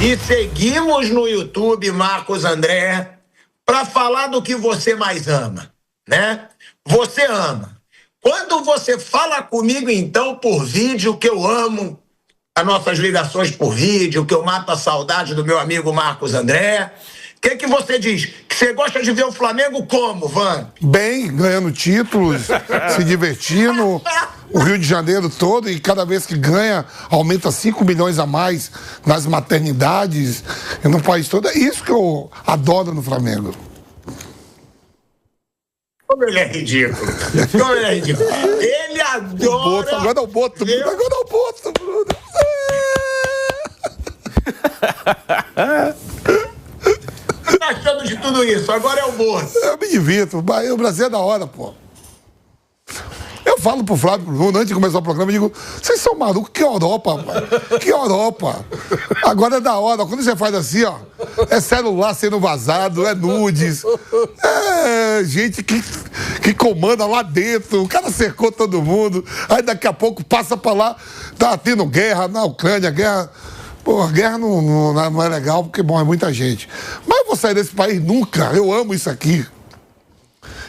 E seguimos no YouTube, Marcos André, para falar do que você mais ama, né? Você ama. Quando você fala comigo, então, por vídeo, que eu amo as nossas ligações por vídeo, que eu mato a saudade do meu amigo Marcos André, o que você diz? Que você gosta de ver o Flamengo como, Van? Bem, ganhando títulos, se divertindo, o Rio de Janeiro todo, e cada vez que ganha, aumenta 5 milhões a mais nas maternidades e no país todo. É isso que eu adoro no Flamengo. Como ele é ridículo. Como ele é ridículo. Ele adora... Agora é o Boto, Bruno. Agora é o Boto, Bruno. Tá achando de tudo isso? Agora é o Boto. Eu me divirto. O Brasil é da hora, pô. Eu falo pro Flávio, pro Bruno, antes de começar o programa, eu digo, vocês são malucos? Que Europa, pai? Que Europa? Agora é da hora. Quando você faz assim, ó, é celular sendo vazado, é nudes, é gente que comanda lá dentro, o cara cercou todo mundo, aí daqui a pouco passa pra lá, tá tendo guerra na Ucrânia, guerra... Pô, a guerra não é legal porque morre muita gente. Mas eu vou sair desse país nunca, eu amo isso aqui.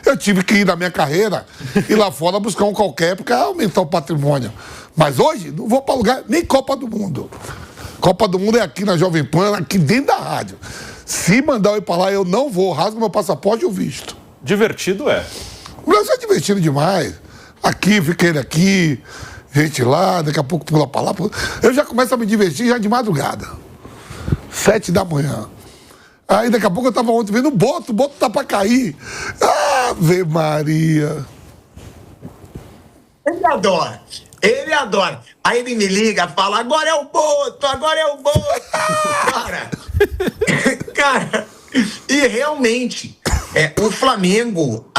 Eu tive que ir na minha carreira e lá fora buscar um qualquer porque aumentar o patrimônio. Mas hoje não vou para lugar, nem Copa do Mundo. Copa do Mundo é aqui na Jovem Pan, aqui dentro da rádio. Se mandar eu ir para lá, eu não vou. Rasgo meu passaporte e o visto. Divertido é. O Brasil é divertido demais. Aqui, fica ele aqui, gente lá, daqui a pouco pula para lá. Eu já começo a me divertir já de madrugada. 7 da manhã. Aí daqui a pouco eu tava ontem vendo o Boto tá pra cair. Ave Maria. Ele adora. Ele adora. Aí ele me liga, fala, agora é o Boto, agora é o Boto. Cara, e realmente, o Flamengo,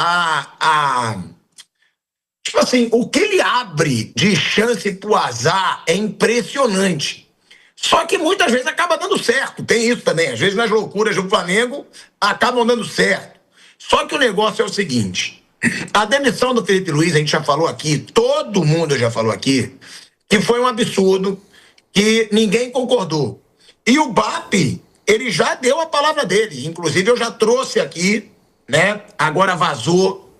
tipo assim, o que ele abre de chance pro azar é impressionante. Só que muitas vezes acaba dando certo, tem isso também. Às vezes nas loucuras do Flamengo acabam dando certo. Só que o negócio é o seguinte, a demissão do Felipe Luiz, a gente já falou aqui, todo mundo já falou aqui, que foi um absurdo, que ninguém concordou. E o BAP, ele já deu a palavra dele, inclusive eu já trouxe aqui, né, agora vazou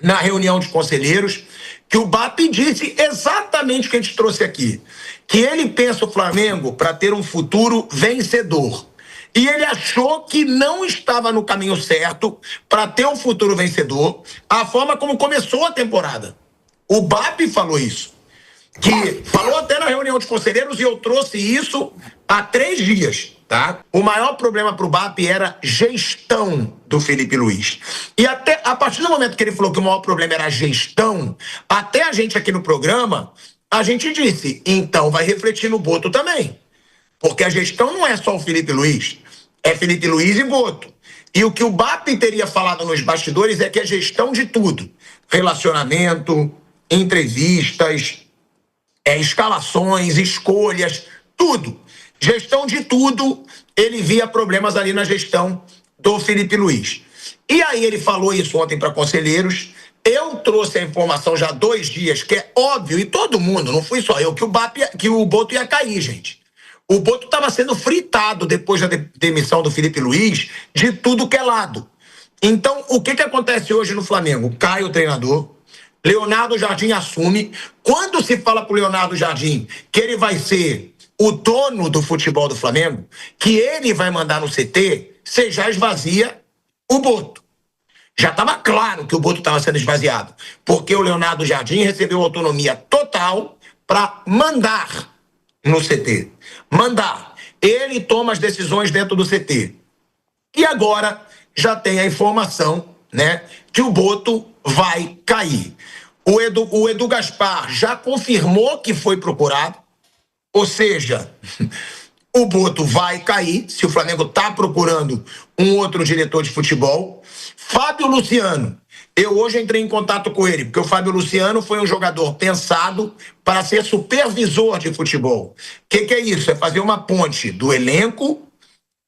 na reunião de conselheiros, que o BAP disse exatamente o que a gente trouxe aqui, que ele pensa o Flamengo para ter um futuro vencedor. E ele achou que não estava no caminho certo para ter um futuro vencedor, a forma como começou a temporada. O BAP falou isso. Que falou até na reunião de conselheiros, e eu trouxe isso há 3 dias, tá? O maior problema para o BAP era gestão do Felipe Luiz. E até a partir do momento que ele falou que o maior problema era a gestão, até a gente aqui no programa, a gente disse, então vai refletir no Boto também. Porque a gestão não é só o Felipe Luiz, é Felipe Luiz e Boto. E o que o BAP teria falado nos bastidores é que é gestão de tudo. Relacionamento, entrevistas, escalações, escolhas, tudo. Gestão de tudo, ele via problemas ali na gestão do Felipe Luiz. E aí ele falou isso ontem para conselheiros. Eu trouxe a informação já há 2 dias, que é óbvio, e todo mundo, não fui só eu, que o Boto ia cair, gente. O Boto estava sendo fritado depois da demissão do Felipe Luiz de tudo que é lado. Então, o que acontece hoje no Flamengo? Cai o treinador, Leonardo Jardim assume. Quando se fala pro Leonardo Jardim que ele vai ser o dono do futebol do Flamengo, que ele vai mandar no CT, você já esvazia o Boto. Já estava claro que o Boto estava sendo esvaziado, porque o Leonardo Jardim recebeu autonomia total para mandar no CT. Mandar. Ele toma as decisões dentro do CT. E agora já tem a informação, né, que o Boto vai cair. O Edu Gaspar já confirmou que foi procurado, ou seja, o Boto vai cair, se o Flamengo está procurando um outro diretor de futebol. Fábio Luciano, eu hoje entrei em contato com ele, porque o Fábio Luciano foi um jogador pensado para ser supervisor de futebol. O que é isso? É fazer uma ponte do elenco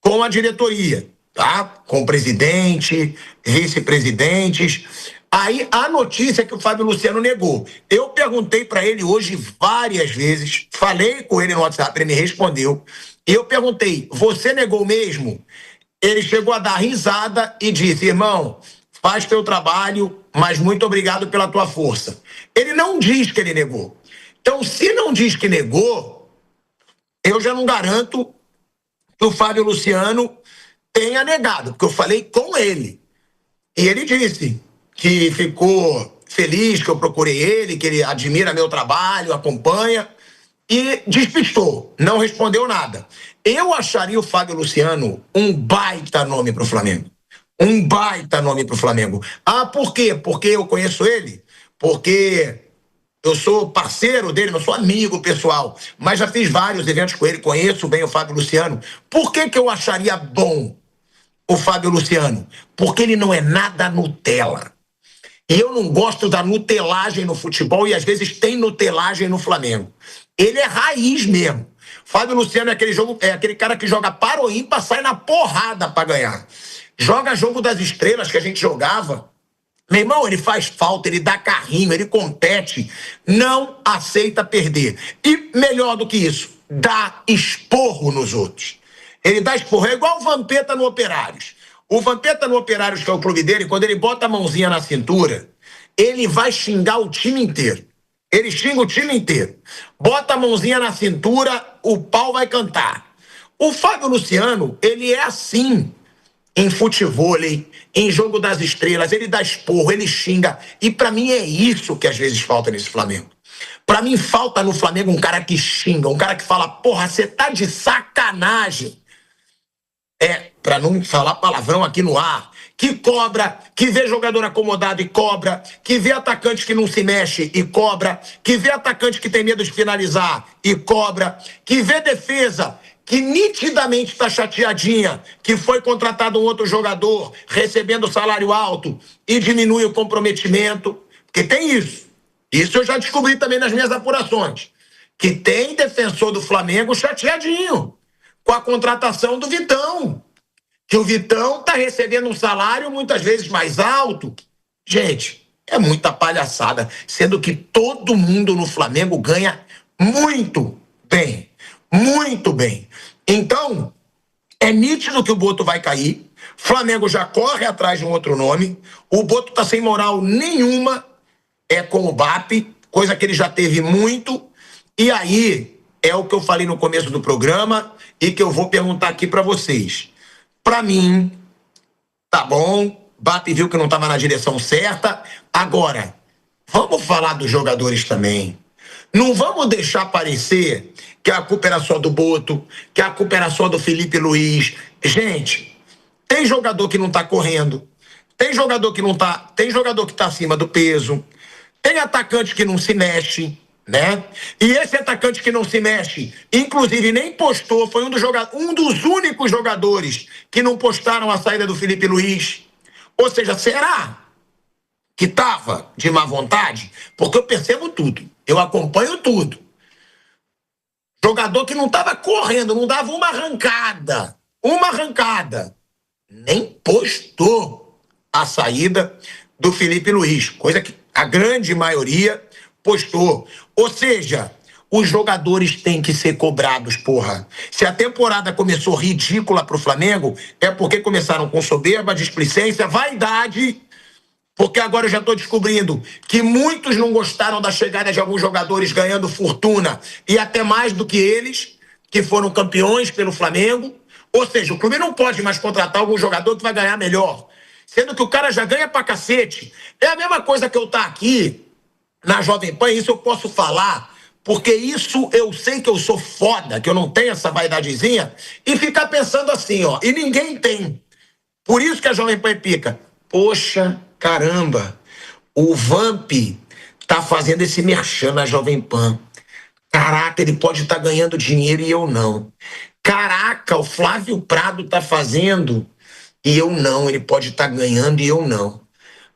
com a diretoria, tá? Com o presidente, vice-presidentes, Aí a notícia é que o Fábio Luciano negou. Eu perguntei para ele hoje várias vezes, falei com ele no WhatsApp, ele me respondeu, e eu perguntei, você negou mesmo? Ele chegou a dar risada e disse, irmão, faz teu trabalho, mas muito obrigado pela tua força. Ele não diz que ele negou. Então, se não diz que negou, eu já não garanto que o Fábio Luciano tenha negado, porque eu falei com ele. E ele disse que ficou feliz que eu procurei ele, que ele admira meu trabalho, acompanha, e despistou, não respondeu nada. Eu acharia o Fábio Luciano um baita nome para o Flamengo. Um baita nome para o Flamengo. Ah, por quê? Porque eu conheço ele? Porque eu sou parceiro dele, não sou amigo pessoal, mas já fiz vários eventos com ele, conheço bem o Fábio Luciano. Por que eu acharia bom o Fábio Luciano? Porque ele não é nada Nutella. E eu não gosto da nutelagem no futebol e às vezes tem nutelagem no Flamengo. Ele é raiz mesmo. Fábio Luciano é aquele cara que joga para o ímpar, sai na porrada para ganhar. Joga jogo das estrelas que a gente jogava. Meu irmão, ele faz falta, ele dá carrinho, ele compete, não aceita perder. E melhor do que isso, dá esporro nos outros. Ele dá esporro, é igual o Vampeta no Operários. O Vampeta no Operários, que é o clube dele, quando ele bota a mãozinha na cintura, ele vai xingar o time inteiro. Ele xinga o time inteiro. Bota a mãozinha na cintura, o pau vai cantar. O Fábio Luciano, ele é assim em futevôlei, em jogo das estrelas, ele dá esporro, ele xinga. E pra mim é isso que às vezes falta nesse Flamengo. Pra mim falta no Flamengo um cara que xinga, um cara que fala, porra, você tá de sacanagem. Pra não falar palavrão aqui no ar, que cobra, que vê jogador acomodado e cobra, que vê atacante que não se mexe e cobra, que vê atacante que tem medo de finalizar e cobra, que vê defesa que nitidamente está chateadinha, que foi contratado um outro jogador recebendo salário alto e diminui o comprometimento, porque tem isso. Isso eu já descobri também nas minhas apurações, que tem defensor do Flamengo chateadinho com a contratação do Vitão, que o Vitão está recebendo um salário muitas vezes mais alto. Gente, é muita palhaçada, sendo que todo mundo no Flamengo ganha muito bem. Muito bem. Então, é nítido que o Boto vai cair. Flamengo já corre atrás de um outro nome. O Boto tá sem moral nenhuma com o BAP, coisa que ele já teve muito. E aí, é o que eu falei no começo do programa e que eu vou perguntar aqui para vocês. Para mim, tá bom, BAP viu que não estava na direção certa. Agora, vamos falar dos jogadores também. Não vamos deixar parecer que a culpa era só do Boto, que a culpa era só do Felipe Luiz. Gente, tem jogador que não tá correndo, tem jogador que tá acima do peso, tem atacante que não se mexe, né? E esse atacante que não se mexe, inclusive nem postou, foi um dos únicos jogadores que não postaram a saída do Felipe Luiz. Ou seja, será que tava de má vontade? Porque eu percebo tudo, eu acompanho tudo. Jogador que não estava correndo, não dava uma arrancada, nem postou a saída do Felipe Luiz, coisa que a grande maioria postou. Ou seja, os jogadores têm que ser cobrados, porra. Se a temporada começou ridícula pro Flamengo, é porque começaram com soberba, displicência, vaidade. Porque agora eu já estou descobrindo que muitos não gostaram da chegada de alguns jogadores ganhando fortuna e até mais do que eles, que foram campeões pelo Flamengo. Ou seja, o clube não pode mais contratar algum jogador que vai ganhar melhor, sendo que o cara já ganha pra cacete. É a mesma coisa que eu estar aqui na Jovem Pan, isso eu posso falar, porque isso eu sei que eu sou foda, que eu não tenho essa vaidadezinha, e ficar pensando assim, ó, e ninguém tem. Por isso que a Jovem Pan é pica. Poxa, caramba, o Vamp tá fazendo esse merchan na Jovem Pan. Caraca, ele pode estar ganhando dinheiro e eu não. Caraca, o Flávio Prado tá fazendo e eu não. Ele pode estar ganhando e eu não.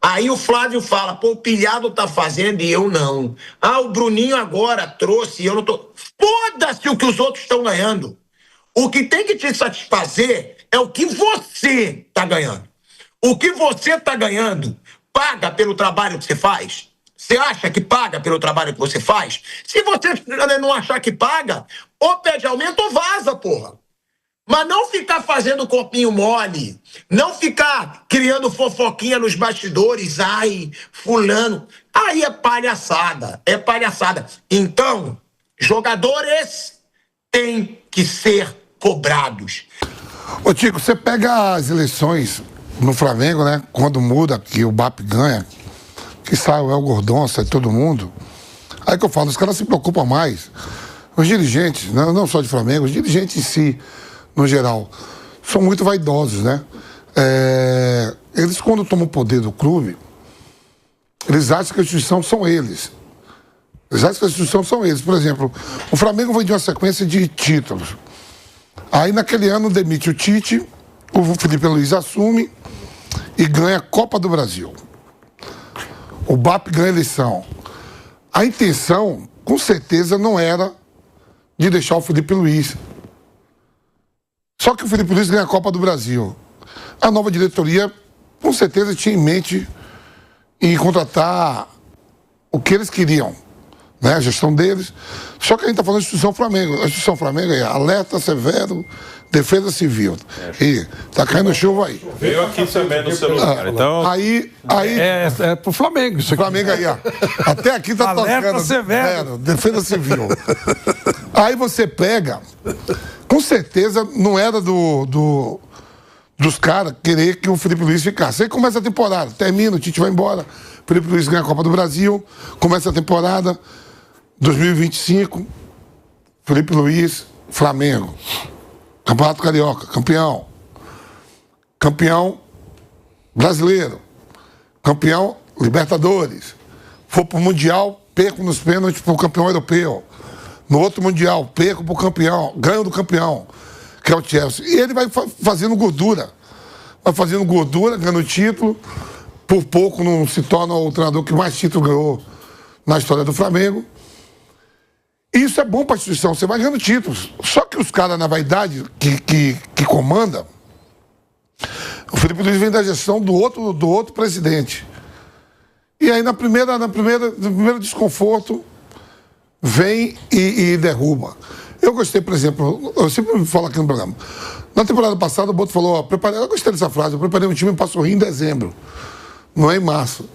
Aí o Flávio fala, pô, o Pilhado tá fazendo e eu não. Ah, o Bruninho agora trouxe e eu não tô. Foda-se o que os outros estão ganhando. O que tem que te satisfazer é o que você tá ganhando. O que você está ganhando, paga pelo trabalho que você faz? Você acha que paga pelo trabalho que você faz? Se você não achar que paga, ou pede aumento ou vaza, porra. Mas não ficar fazendo corpinho mole, não ficar criando fofoquinha nos bastidores, ai, fulano. Aí é palhaçada, é palhaçada. Então, jogadores têm que ser cobrados. Ô, Tico, você pega as eleições no Flamengo, né? Quando muda, que o BAP ganha, que sai o El Gordon, sai todo mundo. Aí que eu falo, os caras se preocupam mais. Os dirigentes, não só de Flamengo, os dirigentes em si, no geral, são muito vaidosos, né? Eles, quando tomam o poder do clube, eles acham que a instituição são eles. Eles acham que a instituição são eles. Por exemplo, o Flamengo vem de uma sequência de títulos. Aí, naquele ano, demite o Tite, o Felipe Luiz assume e ganha a Copa do Brasil. O BAP ganha a eleição. A intenção, com certeza, não era de deixar o Felipe Luiz. Só que o Felipe Luiz ganha a Copa do Brasil. A nova diretoria, com certeza, tinha em mente em contratar o que eles queriam, né? A gestão deles. Só que a gente está falando de instituição Flamengo. A instituição Flamengo é alerta severo, defesa civil. E tá caindo chuva aí. Veio aqui também no celular. Então... Aí é pro Flamengo isso aqui. Flamengo aí, ó. Até aqui tá alerta severo. Defesa civil. Aí você pega, com certeza não era dos caras querer que o Felipe Luiz ficasse. Aí começa a temporada, termina, o Tite vai embora, o Felipe Luiz ganha a Copa do Brasil, começa a temporada 2025, Felipe Luiz, Flamengo, Campeonato Carioca, campeão brasileiro, campeão Libertadores, for pro Mundial, perco nos pênaltis pro campeão europeu. No outro Mundial, perco pro campeão, ganho do campeão, que é o Chelsea. E ele vai fazendo gordura. Vai fazendo gordura, ganhando título. Por pouco não se torna o treinador que mais título ganhou na história do Flamengo. E isso é bom para a instituição, você vai ganhando títulos. Só que os caras, na vaidade, que comanda, o Felipe Luiz vem da gestão do outro presidente. E aí, no primeiro desconforto, vem e derruba. Eu gostei, por exemplo, eu sempre falo aqui no programa. Na temporada passada, o Boto falou, eu gostei dessa frase, eu preparei um time para sorrir em dezembro, não é em março.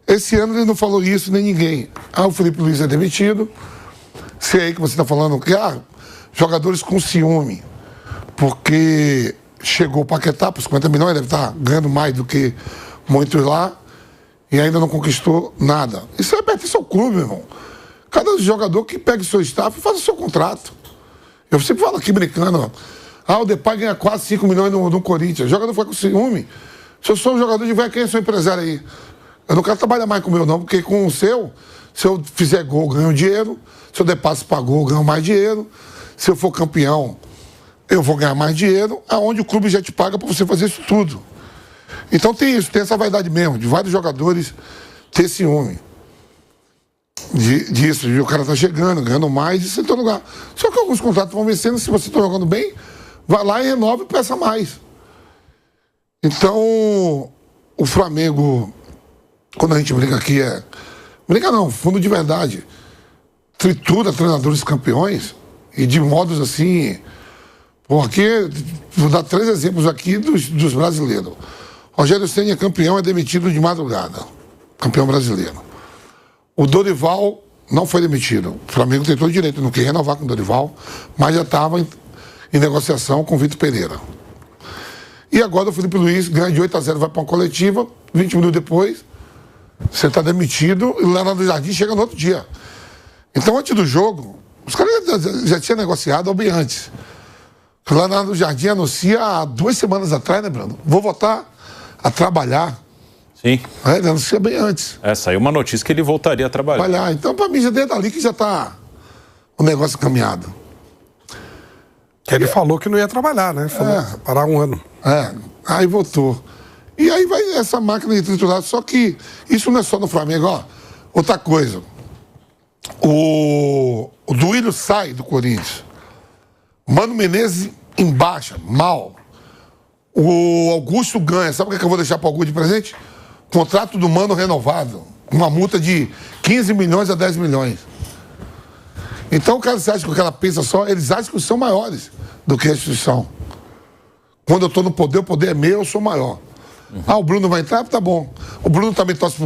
Esse ano ele não falou isso, nem ninguém. O Felipe Luiz é demitido. Sei aí que você está falando que, jogadores com ciúme, porque chegou o Paquetá por 50 milhões, deve estar ganhando mais do que muitos lá, e ainda não conquistou nada. Isso é pertence ao clube, meu irmão. Cada jogador que pega o seu staff e faz o seu contrato. Eu sempre falo aqui brincando, o Depay ganha quase 5 milhões no Corinthians. O jogador foi com ciúme. Se eu sou um jogador de velho, quem é seu empresário aí? Eu não quero trabalhar mais com o meu, não, porque com o seu, se eu fizer gol, ganho dinheiro. Se eu der passe para gol, ganho mais dinheiro. Se eu for campeão, eu vou ganhar mais dinheiro. Aonde o clube já te paga para você fazer isso tudo. Então tem isso, tem essa vaidade mesmo, de vários jogadores ter ciúme. Disso, o cara tá chegando, ganhando mais, isso em todo lugar. Só que alguns contratos vão vencendo, se você tá jogando bem, vai lá e renova e peça mais. Então, o Flamengo, quando a gente brinca aqui, brinca não, fundo de verdade, tritura treinadores campeões, e de modos assim, aqui, vou dar 3 exemplos aqui dos brasileiros. Rogério Ceni é campeão, é demitido de madrugada, campeão brasileiro. O Dorival não foi demitido. O Flamengo tem todo o direito, não quer renovar com o Dorival, mas já estava em negociação com o Vitor Pereira. E agora o Felipe Luiz ganha de 8-0, vai para uma coletiva, 20 minutos depois, você está demitido e o Leonardo Jardim chega no outro dia. Então, antes do jogo, os caras já tinham negociado bem antes. O Leonardo Jardim anuncia há 2 semanas atrás, né, Bruno? Vou voltar a trabalhar. Sim. Ele anuncia bem antes. Saiu uma notícia que ele voltaria a trabalhar. Então, para mim, já desde ali que já está o negócio caminhado. Ele falou que não ia trabalhar, né? Falou parar 1 ano. Aí voltou. E aí vai essa máquina de triturar. Só que isso não é só no Flamengo, Outra coisa. O Duílio sai do Corinthians. Mano Menezes em baixa, mal. O Augusto ganha. Sabe o que eu vou deixar para o Augusto de presente? Contrato do Mano renovado. Uma multa de 15 milhões a 10 milhões. Então, o cara, você acha que o cara pensa só, eles acham que são maiores do que a instituição. Quando eu estou no poder, o poder é meu, eu sou maior. O Bruno vai entrar? Tá bom. O Bruno também torce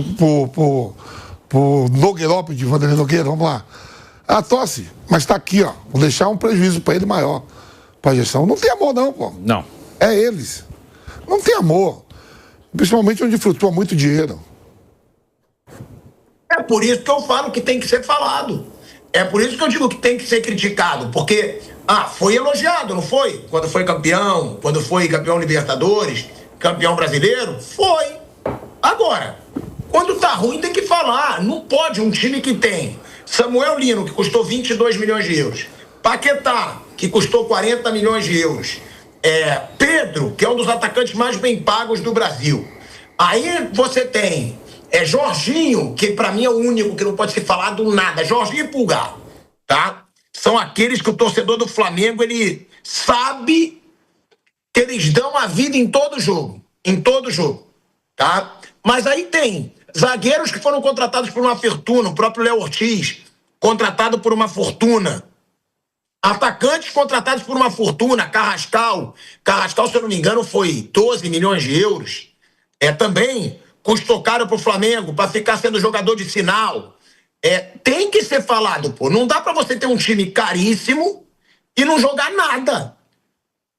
pro Nogueirópolis de Vanderlei Nogueira, vamos lá. Torce, mas tá aqui, ó. Vou deixar um prejuízo para ele maior. Pra gestão. Não tem amor, não, pô. Não. É eles. Não tem amor. Principalmente onde flutua muito dinheiro. É por isso que eu falo que tem que ser falado. É por isso que eu digo que tem que ser criticado. Porque, foi elogiado, não foi? Quando foi campeão Libertadores, campeão brasileiro, foi. Agora, quando tá ruim tem que falar. Não pode um time que tem Samuel Lino, que custou 22 milhões de euros. Paquetá, que custou 40 milhões de euros. Pedro, que é um dos atacantes mais bem pagos do Brasil. Aí você tem Jorginho, que pra mim é o único que não pode ser falado nada. Jorginho e Pulgar, tá? São aqueles que o torcedor do Flamengo, ele sabe que eles dão a vida em todo jogo. Em todo jogo, tá? Mas aí tem zagueiros que foram contratados por uma fortuna, o próprio Léo Ortiz, contratado por uma fortuna. Atacantes contratados por uma fortuna, Carrascal, se eu não me engano, foi 12 milhões de euros. Também custou caro pro Flamengo para ficar sendo jogador de sinal. Tem que ser falado, pô. Não dá para você ter um time caríssimo e não jogar nada.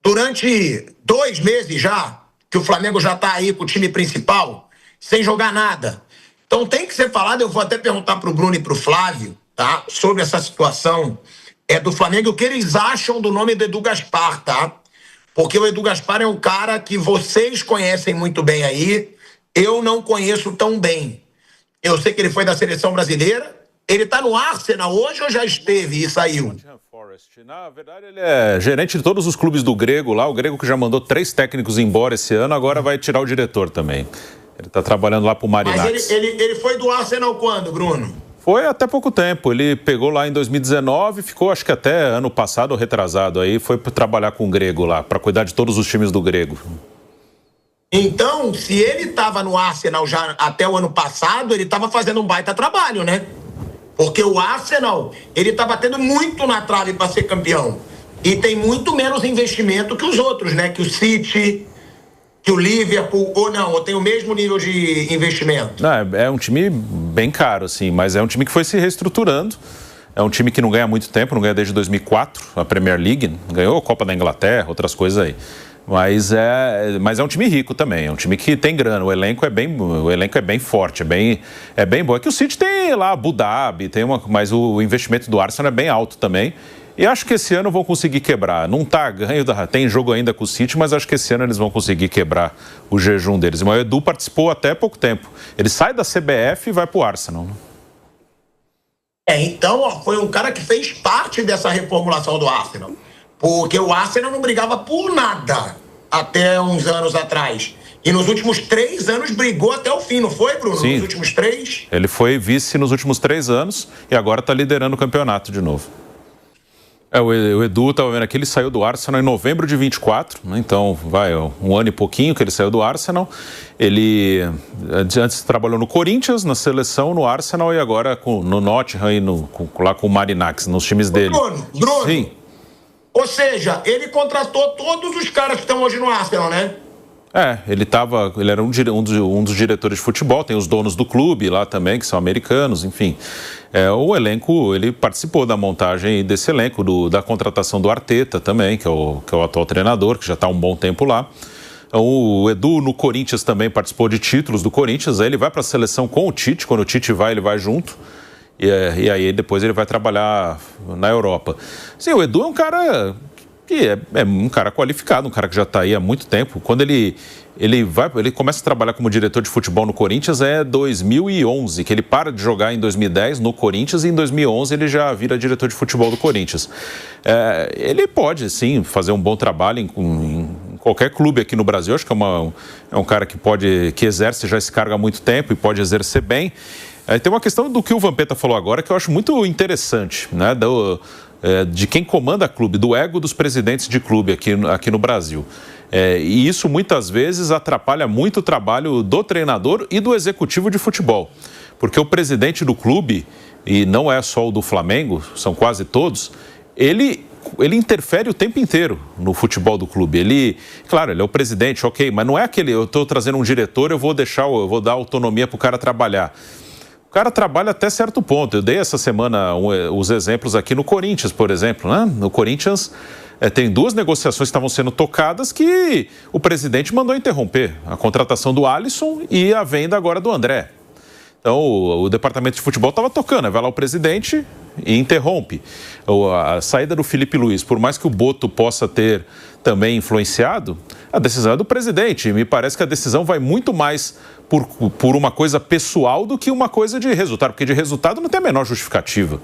Durante 2 meses já, que o Flamengo já tá aí com o time principal, sem jogar nada. Então tem que ser falado. Eu vou até perguntar pro Bruno e pro Flávio, tá? Sobre essa situação do Flamengo, o que eles acham do nome do Edu Gaspar, tá? Porque o Edu Gaspar é um cara que vocês conhecem muito bem aí, eu não conheço tão bem. Eu sei que ele foi da seleção brasileira, ele tá no Arsenal hoje ou já esteve e saiu? Na verdade, ele é gerente de todos os clubes do Grego lá, o Grego que já mandou 3 técnicos embora esse ano, agora vai tirar o diretor também. Ele tá trabalhando lá pro Marinax. Mas ele foi do Arsenal quando, Bruno? Foi até pouco tempo, ele pegou lá em 2019, ficou acho que até ano passado ou retrasado aí, foi trabalhar com o Grego lá, para cuidar de todos os times do Grego. Então, se ele estava no Arsenal já até o ano passado, ele estava fazendo um baita trabalho, né? Porque o Arsenal, ele está batendo muito na trave para ser campeão. E tem muito menos investimento que os outros, né? Que o City, que o Liverpool, ou tem o mesmo nível de investimento. É um time bem caro, assim, mas é um time que foi se reestruturando. É um time que não ganha há muito tempo, não ganha desde 2004, a Premier League, ganhou a Copa da Inglaterra, outras coisas aí. Mas é um time rico também, é um time que tem grana, o elenco é bem forte, é bem bom. É que o City tem lá Abu Dhabi, mas o investimento do Arsenal é bem alto também. E acho que esse ano vão conseguir quebrar. Não tá ganho, tem jogo ainda com o City, mas acho que esse ano eles vão conseguir quebrar o jejum deles. Mas o Edu participou até pouco tempo. Ele sai da CBF e vai pro Arsenal. Então, foi um cara que fez parte dessa reformulação do Arsenal. Porque o Arsenal não brigava por nada até uns anos atrás. E nos últimos 3 anos brigou até o fim, não foi, Bruno? Sim. Nos últimos 3? Ele foi vice nos últimos 3 anos e agora está liderando o campeonato de novo. O Edu, estava vendo aqui, ele saiu do Arsenal em novembro de 24, né? Então vai um ano e pouquinho que ele saiu do Arsenal. Ele antes trabalhou no Corinthians, na seleção, no Arsenal e agora no Nottingham e lá com o Marinax, nos times dele. Bruno. Sim. Ou seja, ele contratou todos os caras que estão hoje no Arsenal, né? Ele era um dos diretores de futebol, tem os donos do clube lá também, que são americanos, enfim. O elenco, ele participou da montagem desse elenco, da contratação do Arteta também, que é o atual treinador, que já está há um bom tempo lá. O Edu no Corinthians também participou de títulos do Corinthians, aí ele vai para a seleção com o Tite, quando o Tite vai, ele vai junto. E aí depois ele vai trabalhar na Europa. Sim, o Edu é um cara que é um cara qualificado, um cara que já está aí há muito tempo. Quando ele começa a trabalhar como diretor de futebol no Corinthians 2011, que ele para de jogar em 2010 no Corinthians e em 2011 ele já vira diretor de futebol do Corinthians. Ele pode, sim, fazer um bom trabalho em qualquer clube aqui no Brasil. Acho que é um cara que exerce já esse cargo há muito tempo e pode exercer bem. Tem uma questão do que o Vampeta falou agora que eu acho muito interessante, né? De quem comanda clube, do ego dos presidentes de clube aqui no Brasil. E isso muitas vezes atrapalha muito o trabalho do treinador e do executivo de futebol. Porque o presidente do clube, e não é só o do Flamengo, são quase todos, ele interfere o tempo inteiro no futebol do clube. Claro, ele é o presidente, ok, mas não é eu estou trazendo um diretor, eu vou dar autonomia para o cara trabalhar. O cara trabalha até certo ponto. Eu dei essa semana os exemplos aqui no Corinthians, por exemplo, né? No Corinthians tem 2 negociações que estavam sendo tocadas que o presidente mandou interromper. A contratação do Alisson e a venda agora do André. Então, o departamento de futebol estava tocando, vai lá o presidente e interrompe. A saída do Felipe Luiz, por mais que o Boto possa ter também influenciado, a decisão é do presidente. Me parece que a decisão vai muito mais por uma coisa pessoal do que uma coisa de resultado, porque de resultado não tem a menor justificativa.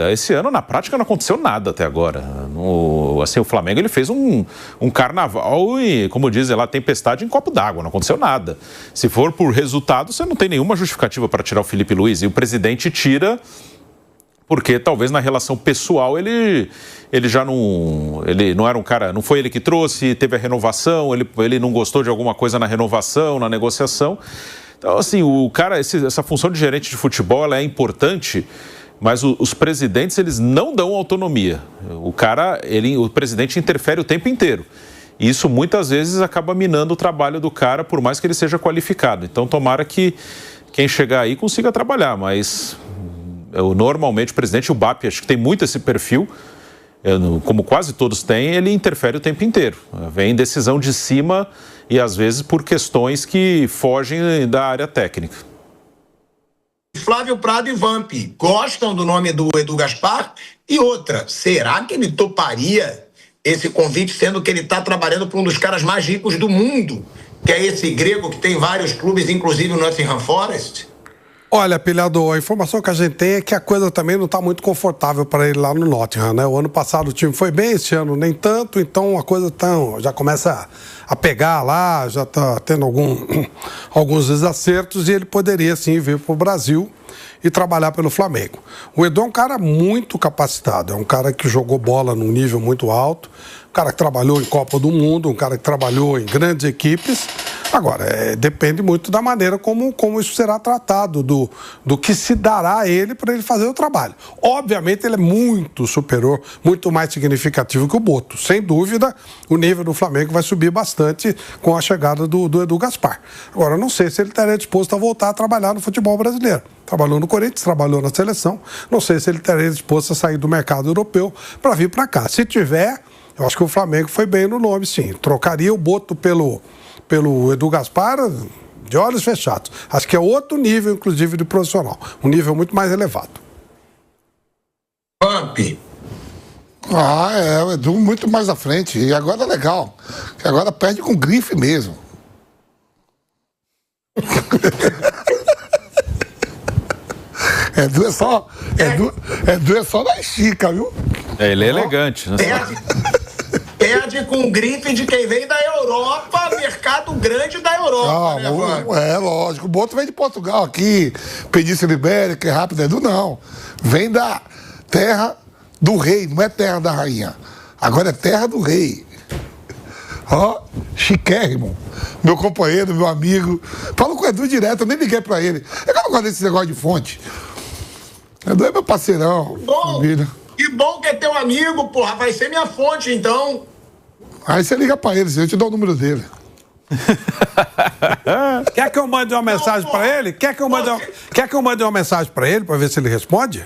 Esse ano, na prática, não aconteceu nada até agora. O Flamengo ele fez um carnaval e, como dizem lá, tempestade em copo d'água. Não aconteceu nada. Se for por resultado, você não tem nenhuma justificativa para tirar o Felipe Luiz. E o presidente tira porque talvez na relação pessoal ele já não... Ele não era um cara... Não foi ele que trouxe, teve a renovação, ele não gostou de alguma coisa na renovação, na negociação. Então, assim, o cara... Essa função de gerente de futebol ela é importante... Mas os presidentes, eles não dão autonomia. O presidente interfere o tempo inteiro. E isso muitas vezes acaba minando o trabalho do cara, por mais que ele seja qualificado. Então, tomara que quem chegar aí consiga trabalhar. Mas, normalmente, o presidente, o BAP, acho que tem muito esse perfil, como quase todos têm, ele interfere o tempo inteiro. Vem decisão de cima e, às vezes, por questões que fogem da área técnica. Flávio Prado e Vamp gostam do nome do Edu Gaspar? E outra, será que ele toparia esse convite, sendo que ele está trabalhando para um dos caras mais ricos do mundo, que é esse grego que tem vários clubes, inclusive o Nottingham Forest? Olha, Pilhador, a informação que a gente tem é que a coisa também não está muito confortável para ele lá no Nottingham, né? O ano passado o time foi bem, esse ano nem tanto, então a coisa já começa a pegar lá, já está tendo alguns desacertos e ele poderia sim vir para o Brasil e trabalhar pelo Flamengo. O Edu é um cara muito capacitado, é um cara que jogou bola num nível muito alto, um cara que trabalhou em Copa do Mundo, um cara que trabalhou em grandes equipes. Agora, depende muito da maneira como isso será tratado, do que se dará a ele para ele fazer o trabalho. Obviamente, ele é muito superior, muito mais significativo que o Boto. Sem dúvida, o nível do Flamengo vai subir bastante com a chegada do Edu Gaspar. Agora, eu não sei se ele estaria disposto a voltar a trabalhar no futebol brasileiro. Trabalhou no Corinthians, trabalhou na seleção. Não sei se ele estaria disposto a sair do mercado europeu para vir para cá. Se tiver, eu acho que o Flamengo foi bem no nome, sim. Trocaria o Boto pelo Edu Gaspar de olhos fechados. Acho que é outro nível, inclusive, de profissional. Um nível muito mais elevado. Vamp. O Edu muito mais à frente. E agora é legal. Que agora perde com grife mesmo. Edu é só na estica, viu? Ele é elegante, né? Perde com grife de quem vem da Europa, mercado grande da Europa. Lógico. O Boto vem de Portugal aqui, Península Ibérica, é rápido. Edu não. Vem da terra do rei, não é terra da rainha. Agora é terra do rei. Chiquérrimo. Meu companheiro, meu amigo. Falo com o Edu direto, eu nem liguei pra ele. Eu não gosto desse negócio de fonte. Edu é meu parceirão. Que bom que é teu amigo, porra. Vai ser minha fonte, então. Aí você liga pra ele, eu te dou o número dele. Quer que eu mande uma mensagem pra ele? Quer que eu mande uma mensagem pra ele pra ver se ele responde?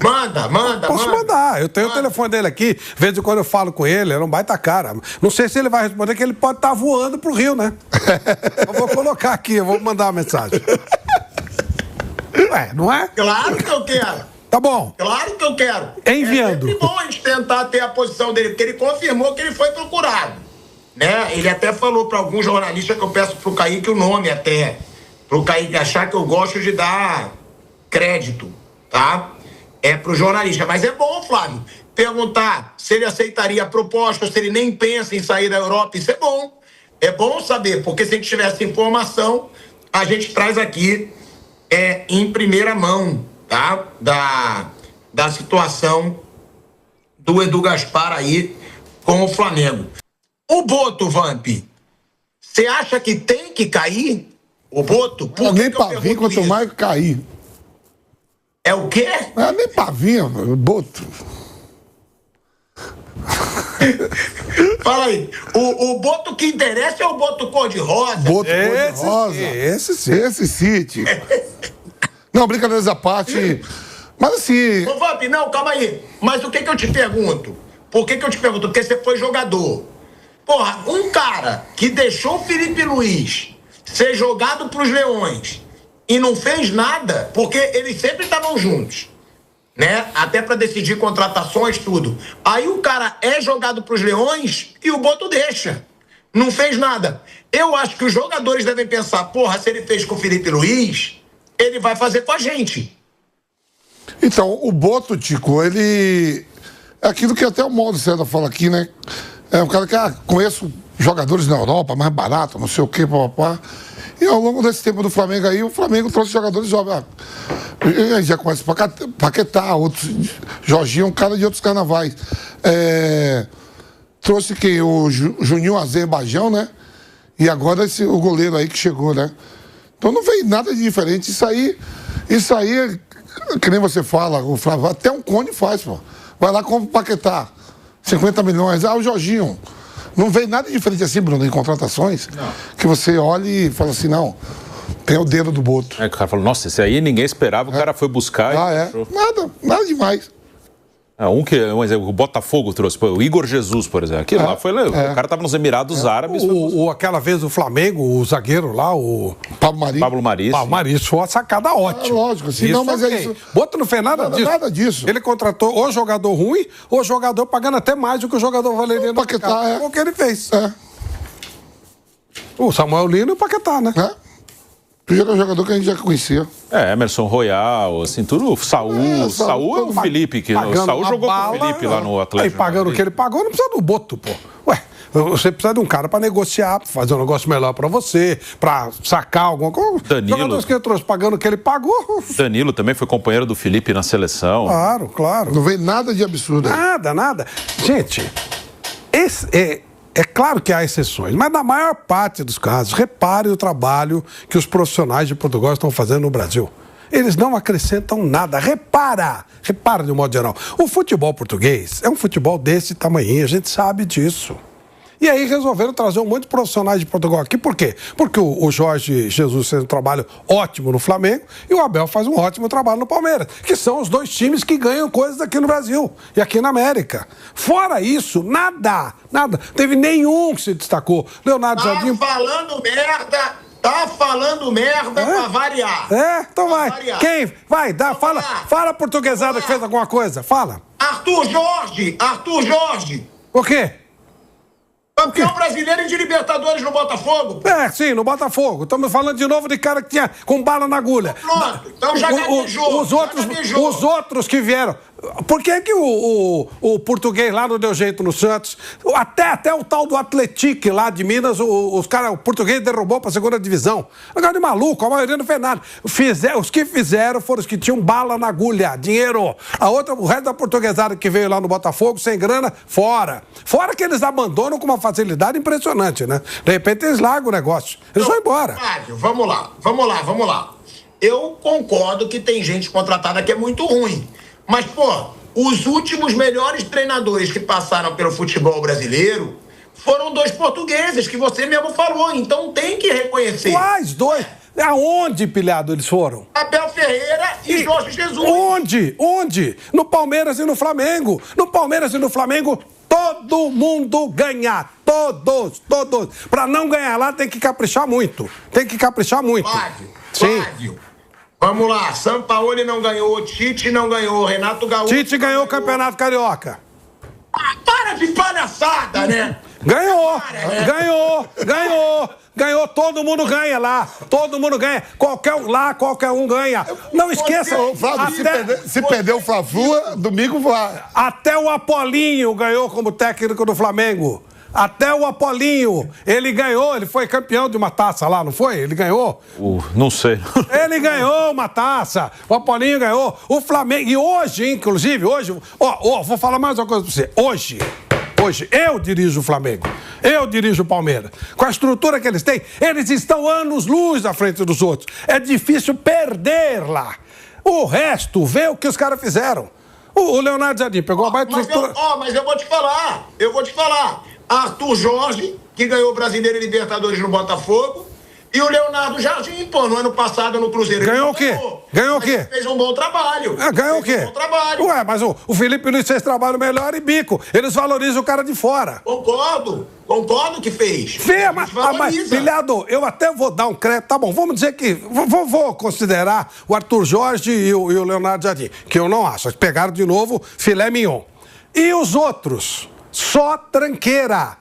Manda. Posso mandar. Eu tenho o telefone dele aqui. De vez em quando eu falo com ele, ele não baita cara. Não sei se ele vai responder, que ele pode estar voando pro Rio, né? Eu vou colocar aqui, eu vou mandar uma mensagem. Não é? Claro que eu quero. Tá bom. Claro que eu quero. Enviando. É sempre bom a gente tentar ter a posição dele, porque ele confirmou que ele foi procurado. Né? Ele até falou para alguns jornalistas, que eu peço pro Kaique o nome até, pro Kaique achar que eu gosto de dar crédito, tá? Pro jornalista. Mas é bom, Flávio, perguntar se ele aceitaria a proposta, se ele nem pensa em sair da Europa. Isso é bom. É bom saber, porque se a gente tivesse informação, a gente traz aqui em primeira mão, tá? Da situação do Edu Gaspar aí com o Flamengo. O Boto, Vamp, você acha que tem que cair? O Boto? Por Nem que eu pra vir, pergunto quanto isso? mais cair. É o quê? Nem pra vir, Boto. Fala aí. O Boto que interessa é o Boto cor-de-rosa? Boto cor-de-rosa. Esse City. Não, brincadeiras à parte. Mas assim. Ô, Vamp, não, calma aí. Mas o que eu te pergunto? Por que eu te pergunto? Porque você foi jogador. Porra, um cara que deixou o Felipe Luiz ser jogado pros Leões e não fez nada, porque eles sempre estavam juntos, né? Até pra decidir contratações, tudo. Aí o cara é jogado pros Leões e o Boto deixa. Não fez nada. Eu acho que os jogadores devem pensar, porra, se ele fez com o Felipe Luiz, ele vai fazer com a gente. Então, o Boto, Tico, ele... É aquilo que até o Mauro César fala aqui, né? É um cara que conheço jogadores na Europa, mais barato, não sei o quê, papapá. E ao longo desse tempo do Flamengo aí, o Flamengo trouxe jogadores jovens. A gente já conhece Paquetá, outros, Jorginho, um cara de outros carnavais. Trouxe quem? O Juninho Azerbaijão, né? E agora o goleiro aí que chegou, né? Então não veio nada de diferente. Isso aí, que nem você fala, o Flávio, até um Cone faz, pô. Vai lá, compra o Paquetá. 50 milhões. O Jorginho. Não veio nada diferente assim, Bruno, em contratações. Não. Que você olha e fala assim, não, tem o dedo do Boto. O cara falou, nossa, esse aí ninguém esperava, o cara foi buscar e... Nada demais. Um exemplo, o Botafogo trouxe, o Igor Jesus, por exemplo. Aquilo lá foi... O cara estava nos Emirados Árabes. Aquela vez o Flamengo, o zagueiro lá, o... Pablo Mari. Foi uma sacada ótima. Lógico, assim, não, mas é isso. Boto não fez nada disso. Nada disso. Ele contratou o jogador ruim, o jogador pagando até mais do que o jogador valeriano. O Paquetá, o que ele fez. O Samuel Lino e o Paquetá, né? Era um jogador que a gente já conhecia. Emerson Royal, assim, tudo. Saul é o Felipe, que o Saul jogou com o Felipe lá no Atlético. Aí pagando o que ele pagou, não precisa do Boto, pô. Ué, você precisa de um cara pra negociar, pra fazer um negócio melhor pra você, pra sacar alguma coisa. Danilo. Jogadores que ele trouxe pagando o que ele pagou. Danilo também foi companheiro do Felipe na seleção. Claro. Não veio nada de absurdo aí. Nada. Gente, é claro que há exceções, mas na maior parte dos casos, repare o trabalho que os profissionais de Portugal estão fazendo no Brasil. Eles não acrescentam nada. Repara de um modo geral. O futebol português é um futebol desse tamanhinho, a gente sabe disso. E aí resolveram trazer um monte de profissionais de Portugal aqui. Por quê? Porque o Jorge Jesus fez um trabalho ótimo no Flamengo e o Abel faz um ótimo trabalho no Palmeiras, que são os dois times que ganham coisas aqui no Brasil e aqui na América. Fora isso, nada. Teve nenhum que se destacou. Leonardo Jardim... Tá falando merda pra variar. Então vai. Variar. Quem? Vai, fala a portuguesada que fez alguma coisa. Fala. Arthur Jorge. O quê? Campeão brasileiro e de Libertadores no Botafogo. Sim, no Botafogo. Estamos falando de novo de cara que tinha com bala na agulha. Pronto, então já gaguejou. Os outros que vieram. Por que o português lá não deu jeito no Santos? Até o tal do Atlético lá de Minas, o português derrubou para a segunda divisão. Agora de maluco, a maioria não fez nada. Os que fizeram foram os que tinham bala na agulha, dinheiro. O resto da portuguesada que veio lá no Botafogo, sem grana, fora. Fora que eles abandonam com uma facilidade impressionante, né? De repente eles largam o negócio. Eles vão embora. Flávio, vamos lá. Eu concordo que tem gente contratada que é muito ruim. Mas, os últimos melhores treinadores que passaram pelo futebol brasileiro foram 2 portugueses, que você mesmo falou. Então tem que reconhecer. Quais 2? Aonde, pilhado, eles foram? Abel Ferreira e Jorge Jesus. Onde? No Palmeiras e no Flamengo. No Palmeiras e no Flamengo, todo mundo ganha. Todos. Pra não ganhar lá, tem que caprichar muito. Flávio. Vamos lá, Sampaoli não ganhou, Tite não ganhou, Renato Gaúcho... Tite ganhou o Campeonato Carioca. Para de palhaçada, né? Ganhou, todo mundo ganha lá. Qualquer um ganha. Não esqueça... Flávio, se perder o Fla-Flu, domingo vai. Até o Apolinho ganhou como técnico do Flamengo. Até o Apolinho, ele ganhou, ele foi campeão de uma taça lá, não foi? Ele ganhou? Não sei. Ele ganhou uma taça, o Apolinho ganhou, o Flamengo, e hoje, inclusive, vou falar mais uma coisa pra você, hoje, Hoje, eu dirijo o Flamengo. Eu dirijo o Palmeiras. Com a estrutura que eles têm, eles estão anos-luz à frente dos outros. É difícil perder lá. O resto, vê o que os caras fizeram. O Leonardo Jardim pegou a baita estrutura... Mas eu vou te falar. Arthur Jorge, que ganhou o Brasileiro e Libertadores no Botafogo, e o Leonardo Jardim, pô, no ano passado no Cruzeiro. Ganhou o quê? Ganhou o quê? Fez um bom trabalho. Ganhou o quê? Um bom trabalho. Ué, mas o Felipe Luiz fez trabalho melhor e bico. Eles valorizam o cara de fora. Concordo que fez. Mas, pilhado, eu até vou dar um crédito. Tá bom, vamos dizer que... Vou considerar o Arthur Jorge e o Leonardo Jardim, que eu não acho. Pegaram de novo filé mignon. E os outros? Só tranqueira.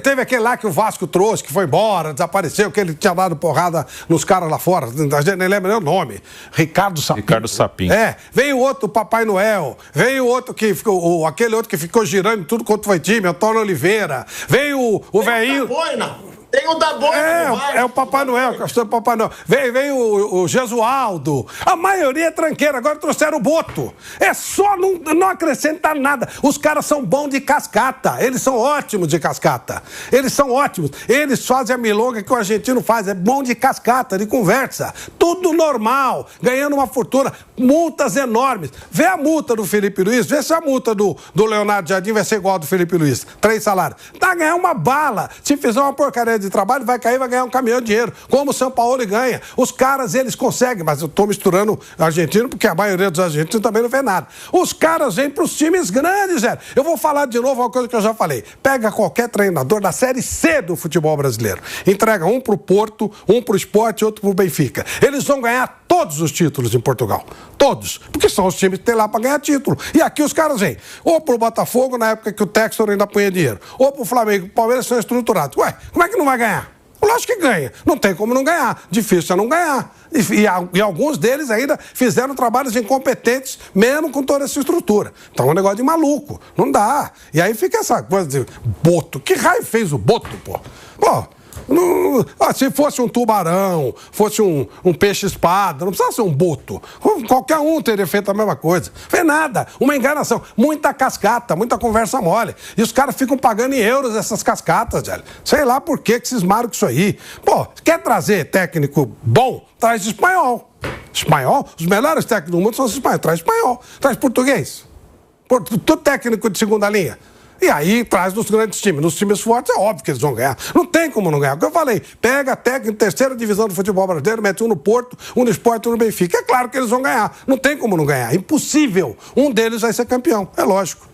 Teve aquele lá que o Vasco trouxe, que foi embora, desapareceu, que ele tinha dado porrada nos caras lá fora. A gente nem lembra nem o nome. Ricardo Sapin. Veio outro, Papai Noel. Veio outro que ficou, aquele outro que ficou girando tudo quanto foi time, Antônio Oliveira. Veio o velhinho. Tem o da Boina. É o Papai Noel, o Papai Noel. Veio o Jesualdo. A maioria é tranqueira. Agora trouxeram o Boto. É só não acrescentar nada. Os caras são bons de cascata. Eles são ótimos de cascata. Eles são ótimos. Eles fazem a milonga que o argentino faz. É bom de cascata, de conversa. Tudo normal. Ganhando uma fortuna. Multas enormes. Vê a multa do Felipe Luiz. Vê se a multa do Leonardo Jardim vai ser igual ao do Felipe Luiz. 3 salários. Tá ganhando uma bala. Se fizer uma porcaria de trabalho, vai cair, vai ganhar um caminhão de dinheiro, como o São Paulo ganha. Os caras, eles conseguem, mas eu tô misturando argentino, porque a maioria dos argentinos também não vê nada. Os caras vêm pros times grandes, velho. Eu vou falar de novo uma coisa que eu já falei. Pega qualquer treinador da Série C do futebol brasileiro, entrega um pro Porto, um pro Sport e outro pro Benfica. Eles vão ganhar todos os títulos em Portugal. Todos. Porque são os times que tem lá pra ganhar título. E aqui os caras vêm ou pro Botafogo, na época que o Textor ainda punha dinheiro, ou pro Flamengo, o Palmeiras são estruturados. Ué, como é que não vai ganhar? Lógico que ganha. Não tem como não ganhar. Difícil é não ganhar. E alguns deles ainda fizeram trabalhos incompetentes, mesmo com toda essa estrutura. Então é um negócio de maluco. Não dá. E aí fica essa coisa de Boto. Que raio fez o Boto, pô? Se fosse um tubarão, fosse um peixe-espada, não precisava ser um Boto. Qualquer um teria feito a mesma coisa. Fez nada. Uma enganação. Muita cascata, muita conversa mole. E os caras ficam pagando em euros essas cascatas, velho. Sei lá por que cismaram com isso aí. Pô, quer trazer técnico bom? Traz espanhol. Espanhol? Os melhores técnicos do mundo são os espanhóis. Traz espanhol. Traz português. Tudo técnico de segunda linha. E aí traz nos grandes times. Nos times fortes é óbvio que eles vão ganhar. Não tem como não ganhar. O que eu falei, pega técnico em 3ª divisão do futebol brasileiro, mete um no Porto, um no Sport e um no Benfica. É claro que eles vão ganhar. Não tem como não ganhar. Impossível. Um deles vai ser campeão. É lógico.